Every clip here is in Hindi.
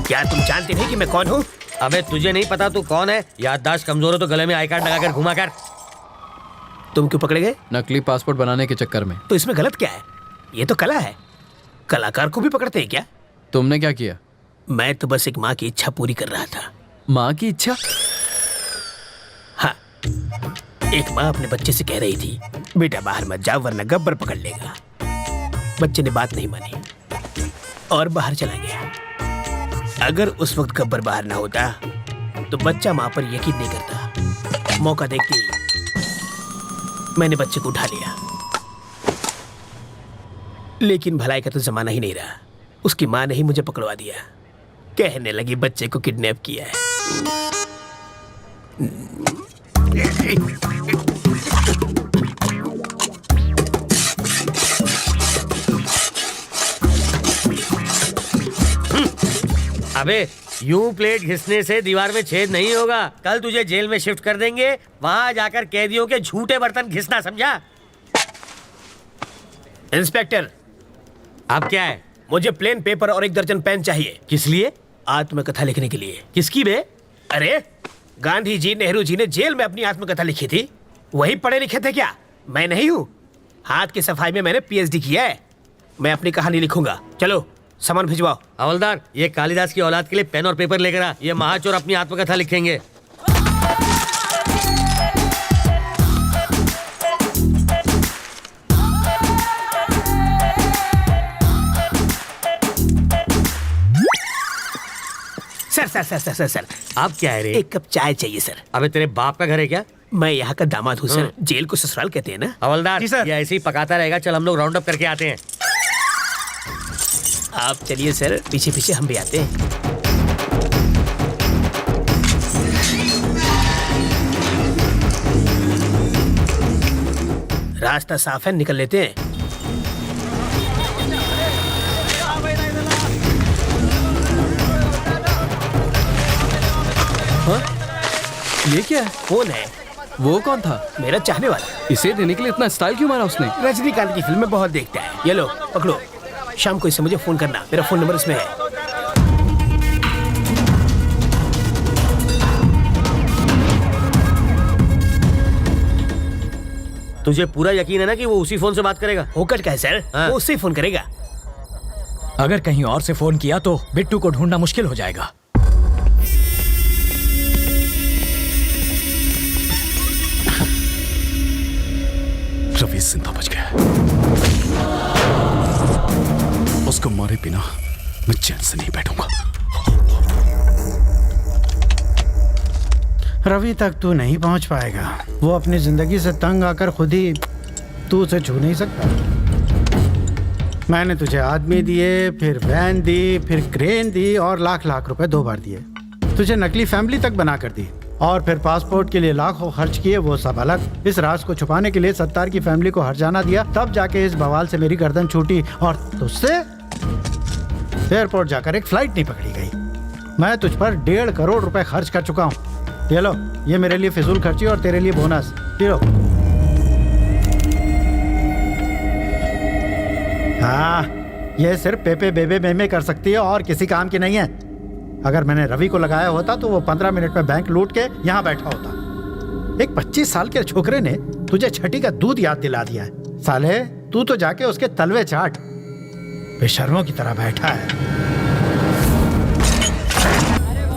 क्या तुम जानते नहीं कि मैं कौन हूँ? अबे तुझे नहीं पता तू कौन है? याददाश्त कमजोर हो तो गले में आई कार्ड लगाकर घुमा कर। तुम क्यों पकड़े गए? नकली पासपोर्ट बनाने के चक्कर में। तो इसमें गलत क्या है? ये तो कला है। कलाकार को भी पकड़ते हैं क्या? तुमने क्या किया? मैं तो बस एक माँ की इच्छा पूरी कर रहा था। माँ की इच्छा? हाँ, एक माँ अपने बच्चे से कह रही थी, बेटा बाहर मत जाओ वरना गब्बर पकड़ लेगा। बच्चे ने बात नहीं मानी और बाहर चला गया। अगर उस वक्त गब्बर बाहर ना होता तो बच्चा माँ पर यकीन नहीं करता। मौका देखते ही मैंने बच्चे को उठा लिया। लेकिन भलाई का तो जमाना ही नहीं रहा। उसकी माँ ने ही मुझे पकड़वा दिया। कहने लगी बच्चे को किडनैप किया है। अबे यूं प्लेट घिसने से दीवार में छेद नहीं होगा। कल तुझे जेल में शिफ्ट कर देंगे, वहां जाकर कैदियों के झूठे बर्तन घिसना, समझा? इंस्पेक्टर, अब क्या है? मुझे प्लेन पेपर और 1 दर्जन पेन चाहिए। किस लिए? आत्मकथा लिखने के लिए। किसकी बे? अरे गांधी जी, नेहरू जी ने जेल में अपनी आत्मकथा लिखी थी। वही पढ़े लिखे थे क्या? मैं नहीं हूँ। हाथ की सफाई में मैंने पीएचडी किया है। मैं अपनी कहानी लिखूंगा। चलो सामान भिजवाओ। हवलदार, ये कालिदास की औलाद के लिए पेन और पेपर लेकर आ। ये महाचोर अपनी आत्मकथा लिखेंगे। सर अब क्या है रे? 1 कप चाय चाहिए सर। अबे तेरे बाप का घर है क्या? मैं यहाँ का दामाद हूँ सर। जेल को ससुराल कहते हैं ना। हवलदार, जी सर। ये ऐसे ही पकाता रहेगा। चल हम लोग राउंड अप करके आते हैं। आप चलिए सर, पीछे पीछे हम भी आते हैं। रास्ता साफ है, निकल लेते हैं। हाँ? ये क्या है? कौन है? वो कौन था? मेरा चाहने वाला। इसे देने के लिए इतना स्टाइल क्यों मारा उसने? रजनीकांत की फिल्में बहुत देखता है। ये लो पकड़ो। शाम को इससे मुझे फोन करना। मेरा फोन नंबर इसमें है। तुझे पूरा यकीन है ना कि वो उसी फोन से बात करेगा? होकर क्या है सर? हाँ। वो उससे फोन करेगा। अगर कहीं और से फोन किया तो बिट्टू को ढूंढना मुश्किल हो जाएगा। रवि जिंदा बच गया। उसको मारे बिना मैं चैन से नहीं बैठूंगा। रवि तक तू नहीं पहुंच पाएगा। वो अपनी जिंदगी से तंग आकर खुद ही तू उसे छू नहीं सकता। मैंने तुझे आदमी दिए, फिर वैन दी, फिर क्रेन दी और लाख लाख रुपए 2 बार दिए। तुझे नकली फैमिली तक बना कर दी और फिर पासपोर्ट के लिए लाखों खर्च किए, वो सब अलग। इस राज को छुपाने के लिए सत्तार की फैमिली को हर्जाना दिया, तब जाके इस बवाल से मेरी गर्दन छूटी और तुझसे एयरपोर्ट जाकर एक फ्लाइट नहीं पकड़ी गई। मैं तुझ पर 1.5 करोड़ रुपए खर्च कर चुका हूँ। ये लो, ये मेरे लिए फिजूल खर्ची और तेरे लिए बोनस। ये लो। हाँ, ये सिर्फ पेपे बेबे मेमे कर सकती है और किसी काम की नहीं है। अगर मैंने रवि को लगाया होता तो वो 15 मिनट में बैंक लूट के यहाँ बैठा होता। एक 25 साल के छोकरे ने तुझे छठी का दूध याद दिला दिया है। साले, तू तो जाके उसके तलवे चाट। बेशर्मों की तरह बैठा है।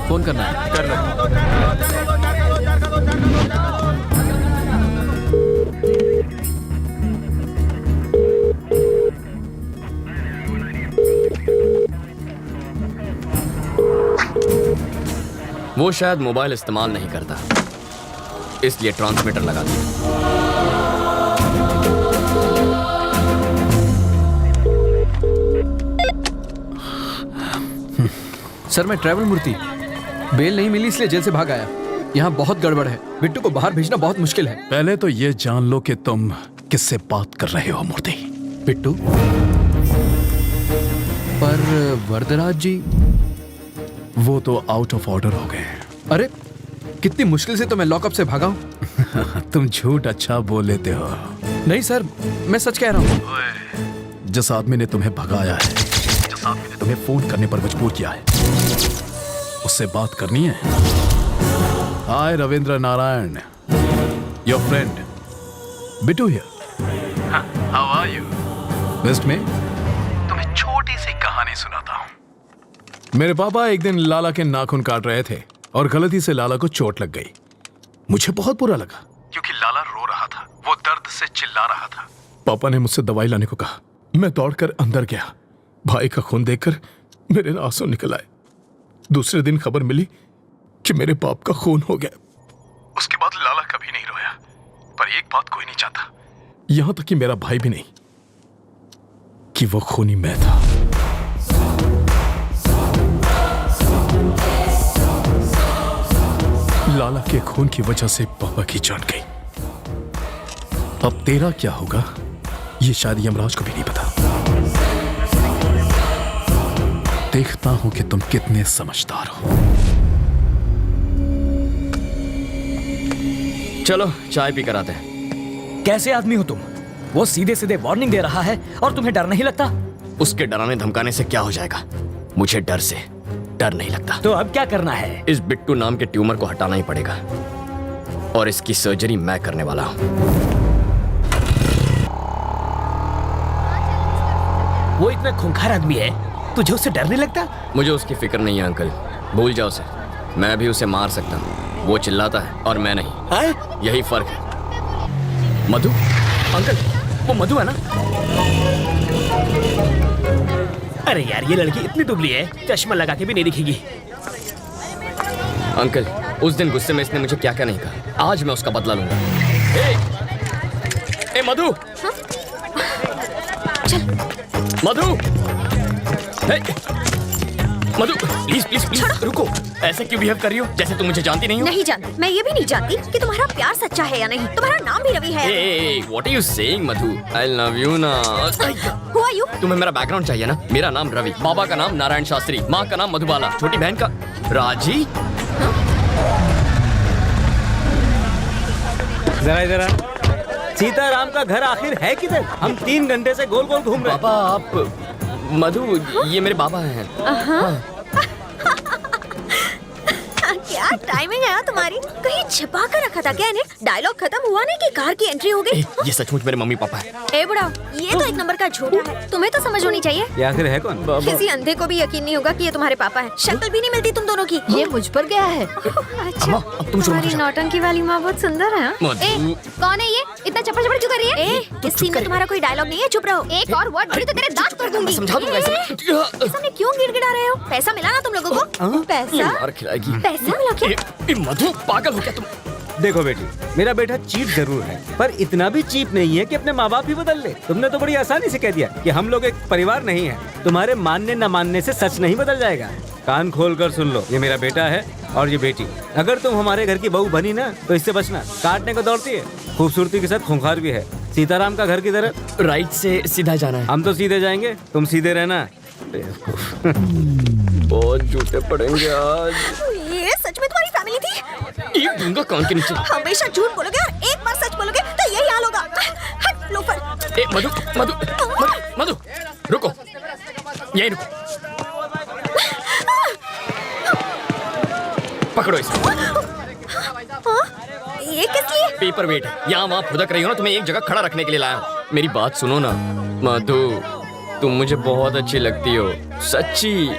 फोन करना है। कर लो। वो शायद मोबाइल इस्तेमाल नहीं करता, इसलिए ट्रांसमीटर लगा दिया। सर, मैं ट्रैवल मूर्ति। बेल नहीं मिली इसलिए जेल से भाग आया। यहाँ बहुत गड़बड़ है। बिट्टू को बाहर भेजना बहुत मुश्किल है। पहले तो ये जान लो कि तुम किससे बात कर रहे हो मूर्ति। बिट्टू? पर वरदराज जी? वो तो आउट ऑफ ऑर्डर हो गए। अरे कितनी मुश्किल से तो मैं लॉकअप से भागा हूँ। तुम झूठ अच्छा बोल लेते हो। नहीं सर, मैं सच कह रहा हूँ। जिस आदमी ने तुम्हें भगाया है, जिस आदमी ने तुम्हें फोन करने पर मजबूर किया है। उससे बात करनी है। Hi Ravindra Narayan, your friend Bittu here. How are you? Best में तुम्हें छोटी सी कहानी सुनाता हूं। मेरे पापा एक दिन लाला के नाखून काट रहे थे और गलती से लाला को चोट लग गई। मुझे बहुत बुरा लगा क्योंकि लाला रो रहा था, वो दर्द से चिल्ला रहा था। पापा ने मुझसे दवाई लाने को कहा। मैं दौड़कर अंदर गया। भाई का खून देखकर मेरे आंसू निकल आए। दूसरे दिन खबर मिली कि मेरे बाप का खून हो गया। उसके बाद लाला कभी नहीं रोया, पर एक बात कोई नहीं चाहता, यहां तक कि मेरा भाई भी नहीं, कि वो खूनी मैं था। लाला के खून की वजह से पापा की जान गई। अब तेरा क्या होगा ये शायद यमराज को भी नहीं पता। देखता हूं कि तुम कितने समझदार हो। चलो चाय पी कर आते हैं। कैसे आदमी हो तुम? वो सीधे सीधे वार्निंग दे रहा है और तुम्हें डर नहीं लगता? उसके डराने धमकाने से क्या हो जाएगा? मुझे डर से डर नहीं लगता। तो अब क्या करना है? इस बिट्टू नाम के ट्यूमर को हटाना ही पड़ेगा और इसकी सर्जरी मैं करने वाला हूं। वो इतना खूंखार आदमी है, तुझे उससे डर नहीं लगता? मुझे उसकी फिक्र नहीं है अंकल, भूल जाओ उसे। मैं भी उसे मार सकता हूं, वो चिल्लाता है और मैं नहीं। यही फर्क है। मधु अंकल, वो मधु है ना? अरे यार, ये लड़की इतनी दुबली है, चश्मा लगा के भी नहीं दिखेगी। अंकल, उस दिन गुस्से में इसने मुझे क्या क्या नहीं कहा, आज मैं उसका बदला लूंगा। ए मधु, मधु, मधु प्लीज प्लीज प्लीज रुको। ऐसे क्यों बिहेव कर रही हो जैसे तुम मुझे जानती नहीं हो? नहीं जानती। मैं ये भी नहीं जानती कि तुम्हारा प्यार सच्चा है या नहीं। तुम्हारा नाम भी रवि है। What are you saying, Madhu? I love you ना। Who are you? तुम्हें मेरा बैकग्राउंड चाहिए ना? मेरा नाम रवि, बाबा का नाम नारायण शास्त्री, माँ का नाम मधुबाला, छोटी बहन का राजी। जरा इधर, सीताराम का घर आखिर है किधर? हम 3 घंटे से गोल गोल घूम रहे हैं। पापा आप मधु, ये मेरे बाबा हैं। क्या टाइमिंग है तुम्हारी? कहीं छिपा कर रखा था क्या इन्हें? डायलॉग खत्म हुआ नहीं कि कार की एंट्री हो गई। ये सचमुच मेरे मम्मी पापा है। ए बुढ़ा, ये तो एक नंबर का झूठा है। तुम्हें तो समझ होनी चाहिए। ये आखिर है कौन? किसी अंधे को भी यकीन नहीं होगा कि ये तुम्हारे पापा हैं। शक्ल भी नहीं मिलती तुम दोनों की। ये मुझ पर गया है। अच्छा, अब तुम तुम्हारी नौटंकी वाली माँ बहुत सुंदर है। कौन है ये? इतना चप्पड़ चप्पड़ क्यों कर रही है? इस सीन में तुम्हारा कोई डायलॉग नहीं है, चुप रहो। एक और वर्ड बोली तो तेरे दांत तोड़ दूंगी। समझा दूंगा इसे। सामने क्यों गिड़गिड़ा रहे हो? पैसा मिला ना तुम लोगों को? पैसा? मार खिलाएगी। पैसा मिला क्या? मधु पागल हो क्या तुम? देखो बेटी, मेरा बेटा चीप जरूर है, पर इतना भी चीप नहीं है कि अपने माँ बाप भी बदल ले। तुमने तो बड़ी आसानी से कह दिया कि हम लोग एक परिवार नहीं है। तुम्हारे मानने न मानने से सच नहीं बदल जाएगा। कान खोल कर सुन लो, ये मेरा बेटा है और ये बेटी। अगर तुम हमारे घर की बहू बनी ना तो इससे बचना। काटने को दौड़ती है, खूबसूरती के साथ खूंखार भी है। सीताराम का घर किधर है? राइट से सीधा जाना है। हम तो सीधे जाएंगे, तुम सीधे रहना। बहुत झूठे पड़ेंगे आज। ये सच में तुम्हारी फैमिली थी? ये दूंगा कान के नीचे। हमेशा झूठ बोलोगे और एक बार सच बोलोगे तो यही हाल होगा। हट लोफर। मधु मधु मधु मधु रुको, यही रुको। पकड़ो इसे। ये किस लिए? पेपर वेट है, यहाँ वहाँ फुदक रही हो ना, तुम्हें एक जगह खड़ा रखने के लिए लाया हूँ। मेरी बात सुनो ना मधु, तुम मुझे बहुत अच्छी लगती हो, सच्ची।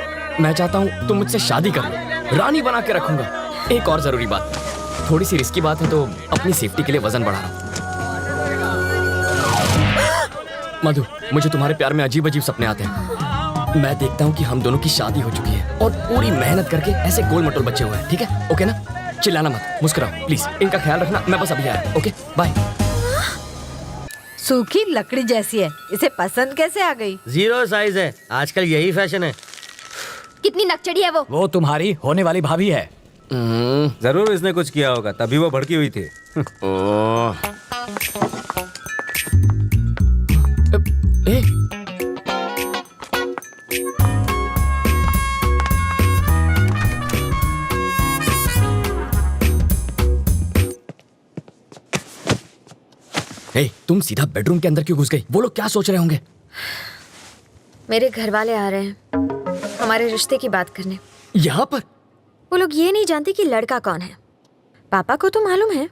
मैं चाहता हूँ तुम मुझसे शादी कर लो, रानी बना के रखूंगा। एक और जरूरी बात, थोड़ी सी रिस्की बात है तो अपनी सेफ्टी के लिए वजन बढ़ा रहा हूँ। मधु, मुझे तुम्हारे प्यार में अजीब अजीब सपने आते हैं। मैं देखता हूँ कि हम दोनों की शादी हो चुकी है और पूरी मेहनत करके ऐसे गोल मटोल बच्चे हुए हैं। ठीक है? ओके ना? चिल्लाना मत, मुस्कुराओ प्लीज। इनका ख्याल रखना, मैं बस अभी आया। Okay bye. सूखी लकड़ी जैसी है, इसे पसंद कैसे आ गई? 0 साइज है, आजकल यही फैशन है। कितनी नकचड़ी है वो? वो तुम्हारी होने वाली भाभी है। जरूर इसने कुछ किया होगा, तभी वो भड़की हुई थी। तुम सीधा बेडरूम के अंदर क्यों घुस गई? वो लोग क्या सोच रहे होंगे? मेरे घर वाले आ रहे हैं। हमारे रिश्ते की बात करने। यहाँ पर? वो लोग ये नहीं जानते कि लड़का कौन है। पापा को तो मालूम है।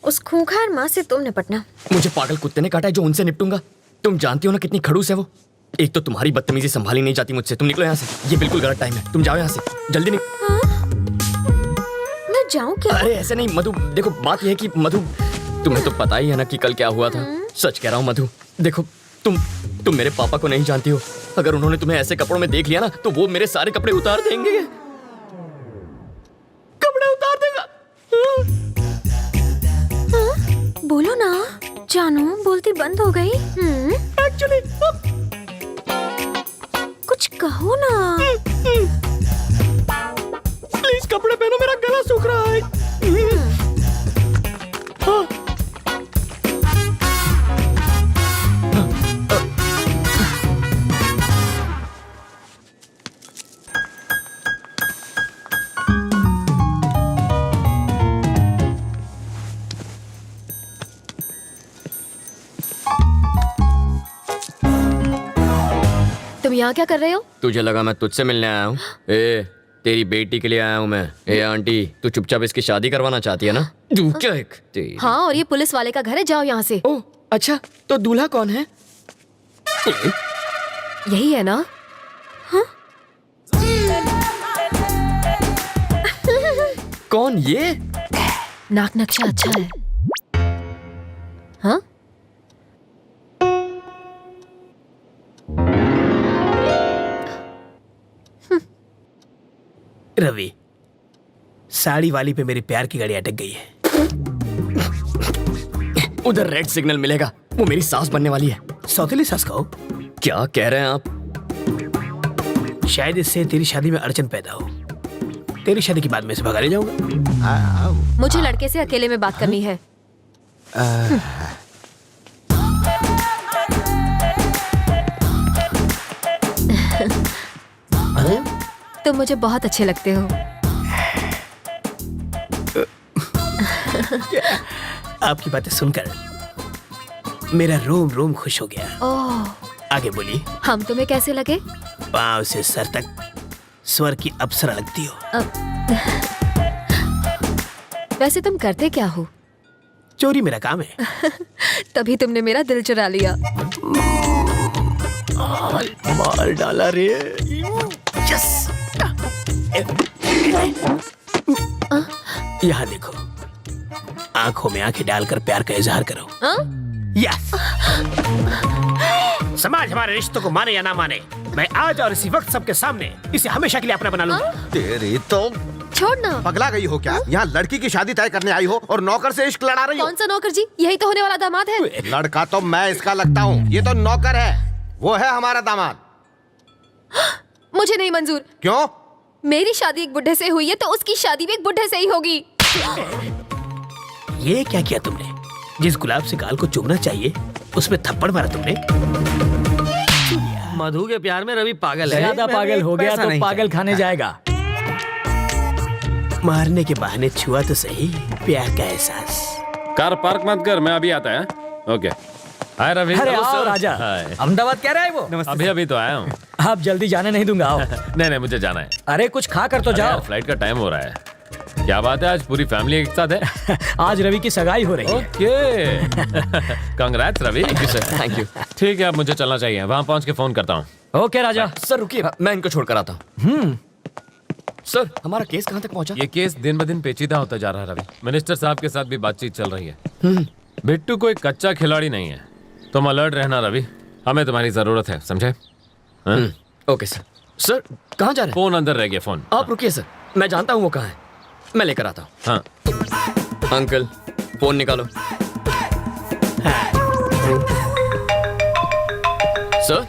उस खूंखार माँ से तुम निपटना। मुझे पागल कुत्ते ने काटा है जो उनसे निपटूंगा। तुम जानती हो ना कितनी खड़ूस है वो। एक तो तुम्हारी बदतमीजी संभाली नहीं जाती मुझसे। तुम निकलो यहाँ से, ये बिल्कुल गलत टाइम है। तुम जाओ यहाँ से, जल्दी मैं जाऊँ क्या? अरे ऐसे नहीं मधु, देखो बात यह है कि मधु, तुम्हें तो पता ही है ना कि कल क्या हुआ था। सच कह रहा हूँ मधु, देखो तुम मेरे पापा को नहीं जानती हो। अगर उन्होंने तुम्हें ऐसे कपड़ों में देख लिया ना तो वो मेरे सारे कपड़े उतार देंगे। कपड़े उतार देगा। बोलो ना जानू, बोलती बंद हो गई। एक्चुअली कुछ कहो ना। प्लीज कपड़े पहनो, मेरा गला सूख रहा है। हाँ। तुम यहाँ क्या कर रहे हो? तुझे लगा मैं तुझसे मिलने आया हूँ? ए, तेरी बेटी के लिए आया हूँ मैं। ए आंटी, तू चुपचाप इसकी शादी करवाना चाहती है ना? तू क्या एक हाँ, और ये पुलिस वाले का घर है, जाओ यहाँ से। ओह अच्छा, तो दूल्हा कौन है? यही है ना? हाँ? कौन ये? नाक नक्शा अच्छा है। हाँ? रवि, साड़ी वाली पे मेरी प्यार की गाड़ी अटक गई है। उधर रेड सिग्नल मिलेगा, वो मेरी सास बनने वाली है। सौतेली सास कहो? क्या कह रहे हैं आप? शायद इससे तेरी शादी में अड़चन पैदा हो। तेरी शादी के बाद मैं इसे भगा ले जाऊंगा। मुझे लड़के से अकेले में बात करनी है। तुम मुझे बहुत अच्छे लगते हो। आपकी बातें सुनकर मेरा रोम रोम खुश हो गया। ओह, आगे बोलिए। हम तुम्हें कैसे लगे? पांव से सर तक स्वर की अप्सरा लगती हो। वैसे तुम करते क्या हो? चोरी मेरा काम है। तभी तुमने मेरा दिल चुरा लिया। मार डाला रे। यस। यहाँ देखो, आंखों में आंखें डालकर प्यार का इजहार करो। यस। समाज हमारे रिश्तों को माने या ना माने, मैं आज और इसी वक्त सबके सामने इसे हमेशा के लिए अपना बना लूंगा। तेरी तो छोड़ना। पगला गई हो क्या? यहाँ लड़की की शादी तय करने आई हो और नौकर से इश्क लड़ा रही हो। कौन सा नौकर जी? यही तो होने वाला दामाद है। लड़का तो मैं इसका लगता हूँ, ये तो नौकर है। वो है हमारा दामाद। मुझे नहीं मंजूर। क्यों? मेरी शादी एक बुढ़े से हुई है तो उसकी शादी भी एक बुढ़े से ही होगी। ये क्या किया तुमने? जिस गुलाब से गाल को चूमना चाहिए उसमें थप्पड़ मारा तुमने। मधु के प्यार में रवि पागल है। ज्यादा पागल हो गया तो पागल खाने जाएगा। मारने के बहाने छुआ तो सही प्यार का एहसास। कार पार्क मत कर, मैं अभी आता है। ओके। हाय रवि। अरे आओ राजा। अहमदाबाद कह रहा है वो? अभी तो आया हूँ। आप जल्दी जाने नहीं दूंगा, आओ। नहीं मुझे जाना है। अरे कुछ खा कर तो जाओ। फ्लाइट का टाइम हो रहा है। क्या बात है, आज पूरी फैमिली एक साथ है? आज रवि की सगाई हो रही है। Okay. Congrats Ravi. Thank you. ठीक है, अब मुझे चलना चाहिए। वहाँ पहुँच के फोन करता हूँ। ओके राजा। सर रुकिए, मैं इनको छोड़कर आता हूँ। सर, हमारा केस कहाँ तक पहुँचा? ये केस दिन ब दिन पेचीदा होता जा रहा है रवि। मिनिस्टर साहब के साथ भी बातचीत चल रही है। बिट्टू कोई कच्चा खिलाड़ी नहीं है। तुम अलर्ट रहना रवि, हमें तुम्हारी जरूरत है, समझे? Okay sir. सर कहाँ जा रहे हैं? फोन अंदर रह गया। फोन आप रुकिए सर, मैं जानता हूँ वो कहाँ है, मैं लेकर आता हूँ। हाँ। अंकल फोन निकालो। सर